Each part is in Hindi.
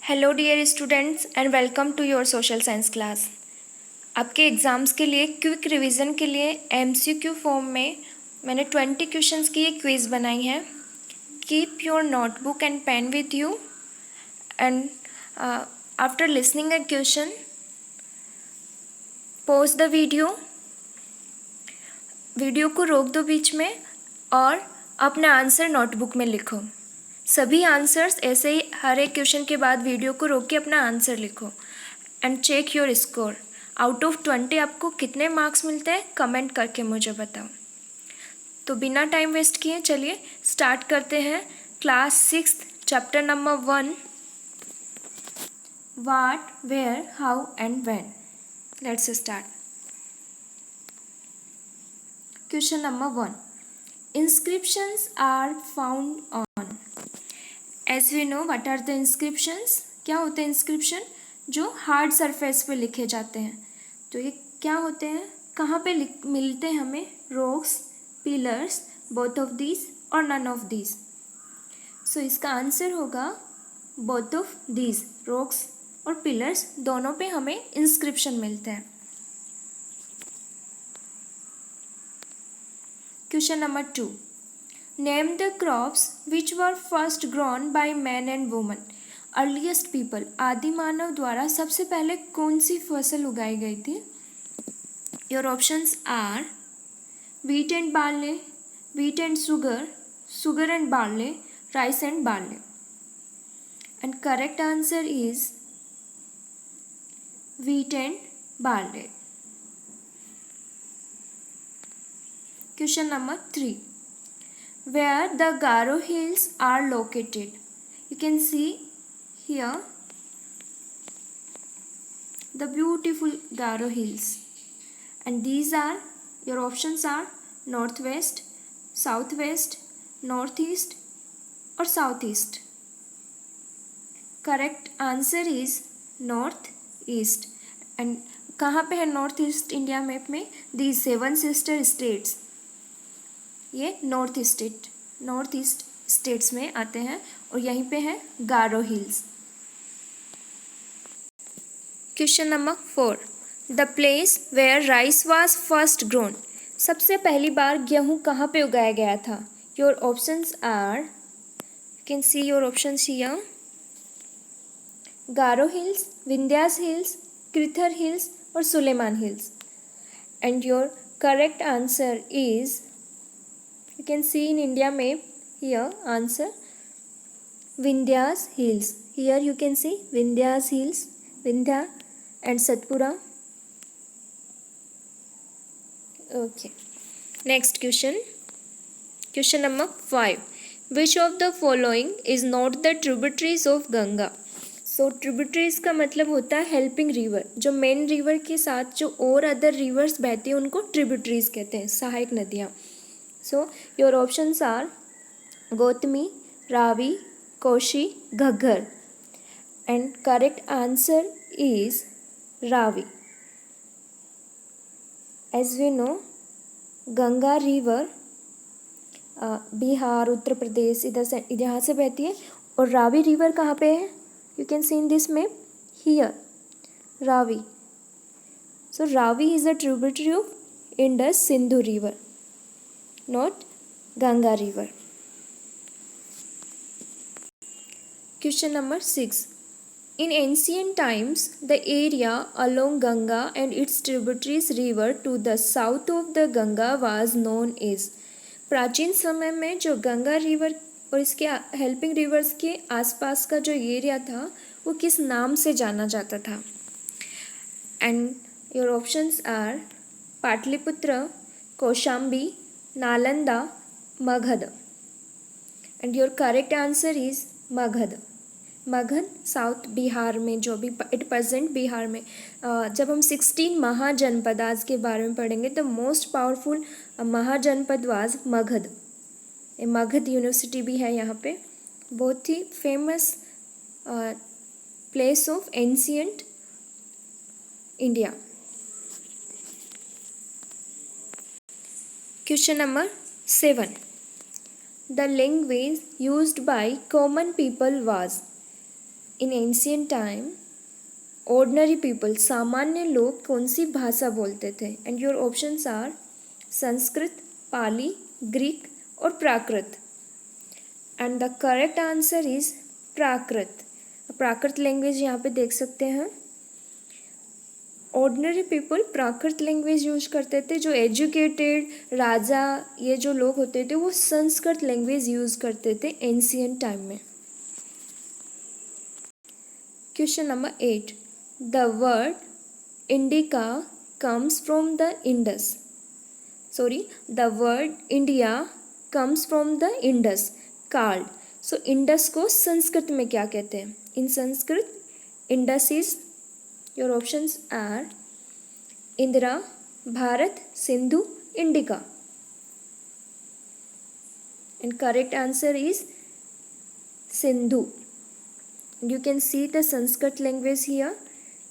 Hello dear students and welcome to your social science class. आपके एग्ज़ाम्स के लिए क्विक रिवीजन के लिए एमसीक्यू फॉर्म में मैंने 20 क्वेश्चंस की एक क्विज़ बनाई है। Keep your notebook and pen with you and after listening a question pause the video को रोक दो बीच में और अपना आंसर नोटबुक में लिखो। सभी आंसर्स ऐसे ही हर एक क्वेश्चन के बाद वीडियो को रोक के अपना आंसर लिखो and check your score. Out of 20 आपको कितने मार्क्स मिलते हैं कमेंट करके मुझे बताओ। तो बिना टाइम वेस्ट किए चलिए स्टार्ट करते हैं। Class 6 chapter number 1 what where how and when. Let's start. Question number 1 inscriptions are found on. As we know what are the inscriptions. क्या होते हैं इंस्क्रिप्शन? जो हार्ड सरफेस पे लिखे जाते हैं। तो ये क्या होते हैं, कहाँ पे मिलते हैं हमें? Rocks, pillars, both of these और नन ऑफ दीज। सो इसका आंसर होगा बोथ ऑफ दीज। रॉक्स और पिलर्स दोनों पे हमें इंस्क्रिप्शन मिलते हैं। Question number 2 name the crops which were first grown by man and woman. Earliest people, आदि मानव द्वारा सबसे पहले कौन सी फसल उगाई गई थी? Your options are wheat and barley, wheat and sugar and barley, rice and barley. And correct answer is wheat and barley. Question number 3 where the Garo Hills are located. You can see here the beautiful Garo Hills, and these are your options are northwest, southwest, northeast or southeast. Correct answer is northeast. and कहाँ पे है नॉर्थ ईस्ट इंडिया मैप में? दी 7 सिस्टर स्टेट्स, ये नॉर्थ ईस्ट स्टेट्स में आते हैं और यहीं पे है Garo hills. Question number 4 the place where rice was first grown. सबसे पहली बार गेहूँ कहाँ पे उगाया गया था? Your options are, you can see your options here, Garo hills, Vindhyas hills, कृथर हिल्स और Sulaiman hills. And your correct answer is, you can see in India map here answer Vindhyas hills. Here you can see Vindhyas hills, Vindhya and Satpura. Okay, next question. Question number 5 which of the following is not the tributaries of Ganga? So tributaries का मतलब होता है हेल्पिंग रिवर। जो मेन रिवर के साथ जो और अदर रिवर्स बहती हैं उनको ट्रिब्यूटरीज कहते हैं, सहायक नदियाँ। So your options are Gotami, Ravi, Koshi, Ghaggar. And correct answer is Ravi. As we know, Ganga river Bihar, Uttar Pradesh इधर से यहाँ से बहती है। और रावी रिवर कहाँ पे है? You can C in this map here Ravi. So Ravi is a tributary of Indus Sindhu river, not Ganga river. Question number 6 in ancient times the area along Ganga and its tributaries river to the south of the Ganga was known as। प्राचीन समय में जो गंगा रिवर और इसके हेल्पिंग रिवर्स के आसपास का जो एरिया था वो किस नाम से जाना जाता था? And your options are Pataliputra, Kaushambi, Nalanda, Magadh. And your correct answer is Magadh. Magadh south Bihar में, जो भी एट प्रेजेंट बिहार में। जब हम 16 महाजनपदास के बारे में पढ़ेंगे तो most powerful Mahajanapada was Magadh. Magadh university भी है यहाँ पे, बहुत ही famous place of ancient India. Question number 7 the language used by common people was। In ancient time ordinary people, सामान्य लोग कौन सी भाषा बोलते थे? And your options are Sanskrit, Pali, Greek और Prakrit. And the correct answer is Prakrit. Prakrit language यहाँ पे देख सकते हैं. Ordinary people Prakrit language use करते थे. जो एजुकेटेड राजा ये जो लोग होते थे वो संस्कृत लैंग्वेज यूज करते थे एंशियंट टाइम में. Question number 8. The word Indica comes from the Indus. Sorry, the word India comes from the Indus card. So Indus को संस्कृत में क्या कहते हैं? In Sanskrit Indus is, your options are Indira, Bharat, Sindhu, Indica. And correct answer is Sindhu. You can see the Sanskrit language here.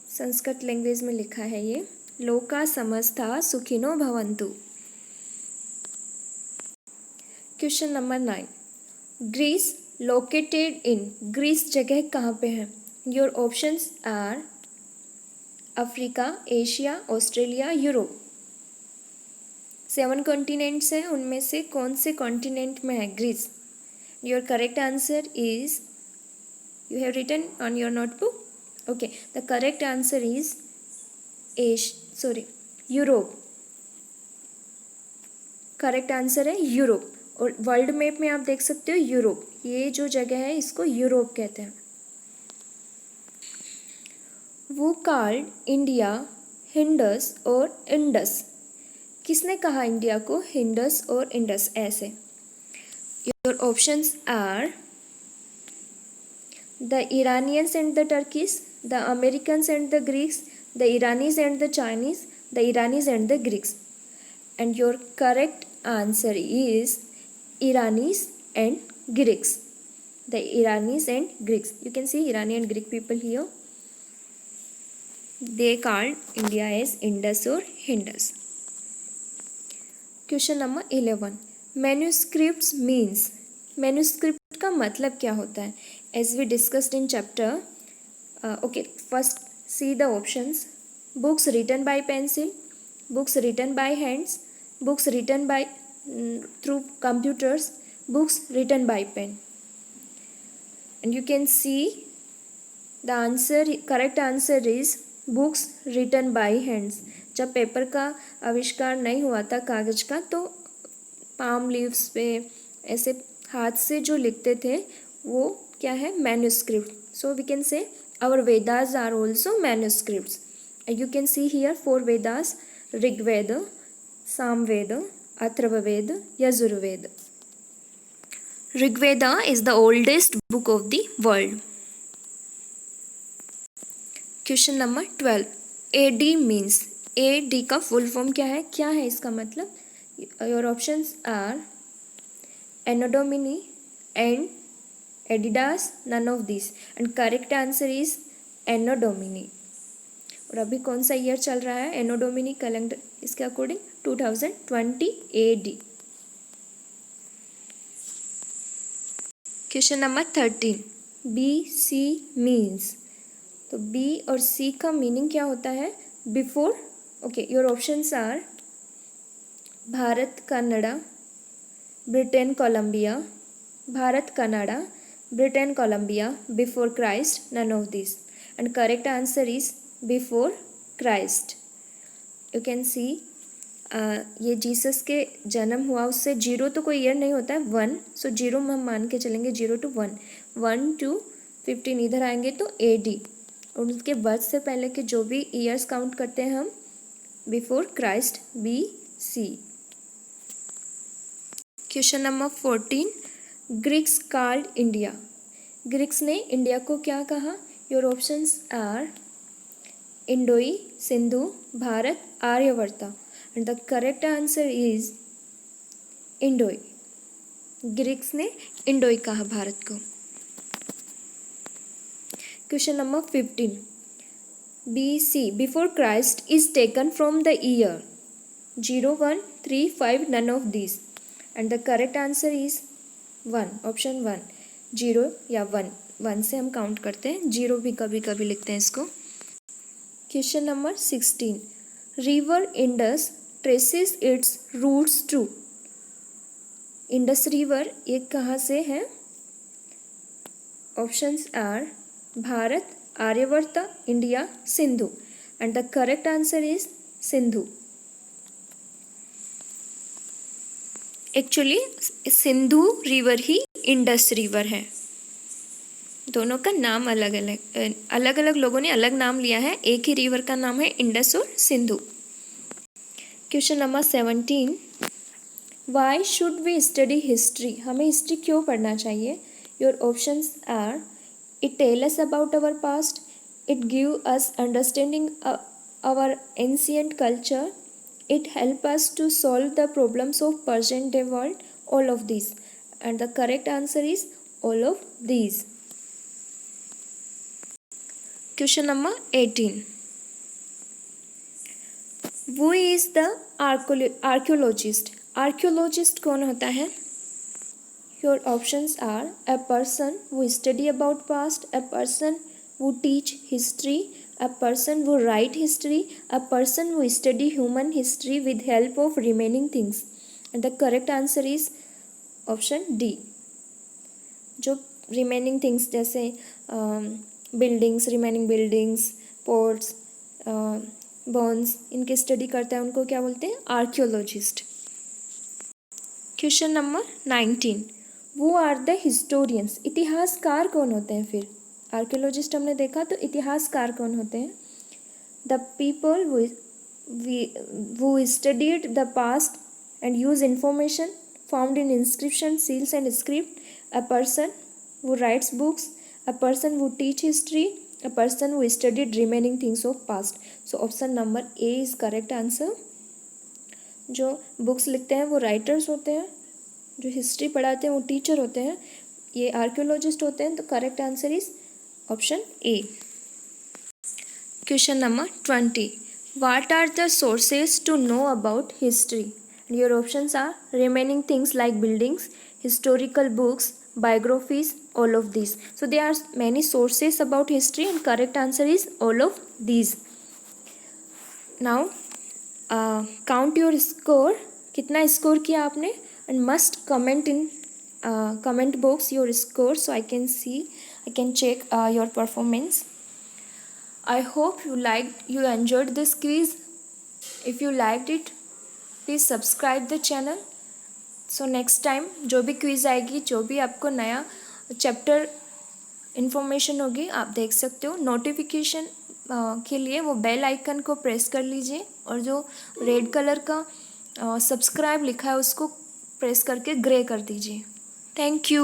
Sanskrit language में लिखा है ये लोका समस्ता सुखिनो भवन्तु. Question number 9. Greece located in. Greece जगह कहाँ पे है? Your options are Africa, Asia, Australia, Europe. 7 continents हैं, उनमें से कौन से कॉन्टिनेंट में है Greece? Your correct answer is, you have written on your notebook? Okay, the correct answer is Europe. Correct answer है यूरोप. और वर्ल्ड मैप में आप देख सकते हो यूरोप, ये जो जगह है इसको यूरोप कहते हैं. वो कॉल्ड इंडिया हिंडस और इंडस. किसने कहा इंडिया को हिंडस और इंडस ऐसे? Your options are the Iranians and the Turkish, the Americans and the Greeks, the Iranis and the Chinese, the Iranis and the Greeks. And your correct answer is Iranis and Greeks. The Iranis and Greeks. You can see Iranian and Greek people here. They called India as Indus or Hindus. Question number 11. Manuscripts means. Manuscript का मतलब क्या होता है? As we discussed in chapter, okay, first see the options. Books written by pencil, books written by hands, books written by through computers, books written by pen. And you can see the answer, correct answer is books written by hands. जब पेपर का आविष्कार नहीं हुआ था कागज का, तो पाम लीव्स पे ऐसे हाथ से जो लिखते थे वो क्या है? Manuscript. So we can say our Vedas are also manuscripts. You can see here 4 Vedas: Rigveda, Samaveda, Atharvaveda, Yajurveda. Rigveda is the oldest book of the world. Question number 12. AD means. AD का फुल फॉर्म क्या है? क्या है इसका मतलब? Your options are Anno Domini and Adidas, none of this. And correct answer is Anno Domini. और अभी कौन सा ईयर चल रहा है एनो डोमिनी कैलेंडर इसके according? 2020 AD. Question number 13. BC means. तो B और C का मीनिंग क्या होता है? Before. Okay, your options are Bharat, Canada, Britain, Colombia. Bharat, Canada, Britain, Columbia, before Christ, none of these. And correct answer is before Christ. You can see ये जीसस के जन्म हुआ उससे 0 तो कोई ईयर नहीं होता है, 1. सो 0 में हम मान के चलेंगे 0 to 1, 1 to 15 इधर आएंगे तो AD. और उसके बर्थ से पहले के जो भी ईयर्स काउंट करते हैं हम before Christ, BC. Question number 14. Greeks called India. Greeks ने इंडिया को क्या कहा? Your options are Indoi, Sindhu, Bharat, Aryavarta. And the correct answer is Indoi. Greeks ने इंडोई कहा भारत को. Question number 15. BC before Christ is taken from the year 0, 1, 3, 5, none of these. And the correct answer is 1, option 1, 0 या 1. 1 से हम काउंट करते हैं, 0 भी कभी कभी लिखते हैं इसको। Question number 16, river Indus traces its roots to. Indus river ये कहाँ से है? Options are Bharat, Aryavarta, India, Sindhu, and the correct answer is Sindhu. Actually Sindhu river ही इंडस रिवर है। दोनों का नाम अलग अलग लोगों ने अलग नाम लिया है, एक ही रिवर का नाम है इंडस और Sindhu. Question number 17, why should we study history. हमें हिस्ट्री क्यों पढ़ना चाहिए? Your options are it tell us about our past, it give us understanding our ancient culture, it help us to solve the problems of present day world, all of these, and the correct answer is all of these. Question number 18, who is the archaeologist? archaeologist कौन होता है? Your options are a person who study about past, a person who teach history, a person who write history, a person who study human history with help of remaining things, and the correct answer is option D. जो remaining things जैसे buildings, remaining buildings, ports, bones, इनके स्टडी करता है उनको क्या बोलते हैं? आर्कियोलॉजिस्ट। क्वेश्चन नंबर 19, वो आर द हिस्टोरियंस। इतिहासकार कौन होते हैं? फिर आर्कियोलॉजिस्ट हमने देखा, तो इतिहासकार कौन होते हैं? The people who studied the past and use information found in inscription, seals and script, a person who writes books, a person who teach history, a person who studied remaining things of past. So option number A is correct answer. जो बुक्स लिखते हैं वो राइटर्स होते हैं, जो हिस्ट्री पढ़ाते हैं वो टीचर होते हैं, ये आर्कियोलॉजिस्ट होते हैं। तो correct answer is option A. Question number 20, what are the sources to know about history? Your options are remaining things like buildings, historical books, biographies, all of these. So there are many sources about history and correct answer is all of these. Now count your score. कितना स्कोर किया आपने? And must comment in comment box your score so I can see, I can check your performance. I hope you enjoyed this quiz. If you liked it, please subscribe the channel. So next time जो भी क्विज़ आएगी, जो भी आपको नया चैप्टर इन्फॉर्मेशन होगी, आप देख सकते हो। नोटिफिकेशन के लिए वो बेल आइकन को प्रेस कर लीजिए और जो रेड कलर का सब्सक्राइब लिखा है उसको प्रेस करके ग्रे कर दीजिए। Thank you.